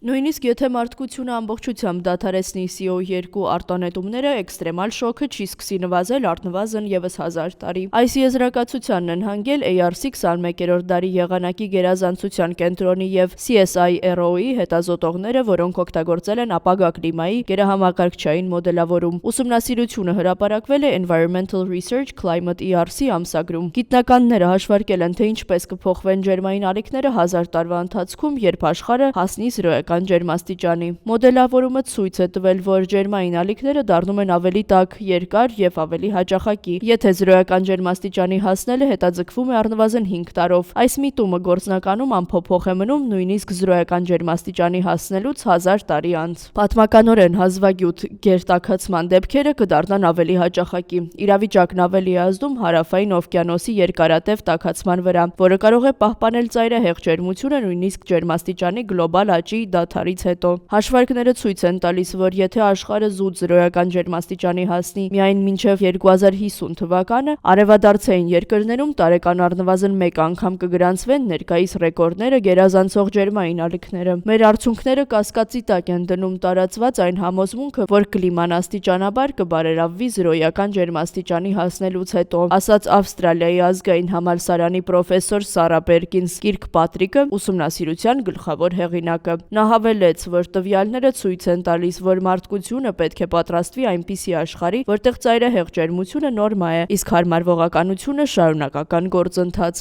Նույնիսկ եթե մարդկությունը ամբողջությամբ դադարեցնի CO2 արտանետումները, էքստրեմալ շոկը չի սկսի նվազել առնվազն ևս 1000 տարի։ Այս եզրակացությանն են հանգել ARC 21-րդ դարի եղանակի գերազանցության կենտրոնի եւ CSIRO-ի հետազոտողները, որոնք օգտագործել են ապագա կլիմայի գերահամակարգչային մոդելավորում։ Ուսումնասիրությունը հրապարակվել է Environmental Research Climate ERC ամսագրում։ Գիտնականները հաշվարկել են, թե ինչպես կփոխվեն ջերմային ալիքները 1000 տարվա ընթացքում, երբ աշխարհը հասնի զրոյական ջերմաստիճանի։ Մոդելավորումը ցույց է տվել, որ ջերմային ալիքները դառնում են ավելի տաք, երկար եւ ավելի հաճախակի, եթե զրոյական ջերմաստիճանի հասնելը հետաձգվում է առնվազն 5 տարով։ Այս միտումը գործնականում անփոփոխ է մնում նույնիսկ զրոյական ջերմաստիճանի հասնելուց 1000 տարի անց։ Պատմականորեն հազվագյուտ գերտաքացման դեպքերը կդառնան ավելի հաճախակի։ Իրավիճակն ավելի է ազդում Հարավային օվկիանոսի երկարատև տաքացման վրա, որը կարող է պահպանել ծայրահեղ ջերմությունը նույնիսկ ջերմաստիճանի գլոբալ աճի դադարից հետո։ Հաշվարկները ցույց են տալիս, որ եթե աշխարհը զուտ զրոյական ջերմաստիճանի հասնի միայն մինչև 2050 թվականը, արևադարձային երկրներում տարեկան առնվազն 1 անգամ կգրանցվեն ներկայիս ռեկորդները գերազանցող ջերմային ալիքները։ Մեր արդյունքները կասկածի տակ են դնում տարածված այն համոզմունքը, որ կլիման աստիճանաբար կբարելավվի զրոյական ջերմաստիճանի հասնելուց հետո, ասաց Ավստրալիայի ազգային համալսարանի պրոֆեսոր Սարա Պերկինս Կիրկպատրիկը, ուսումնասիրության գլխավոր հեղինակը։ Նա հավելեց, որ տվյալները ցույց են տալիս, որ մարդկությունը պետք է պատրաստվի այնպիսի աշխարհի, որտեղ ծայրահեղ ջերմությունը նորմա է, իսկ հարմարվողականությունը շարունակական գործընթաց։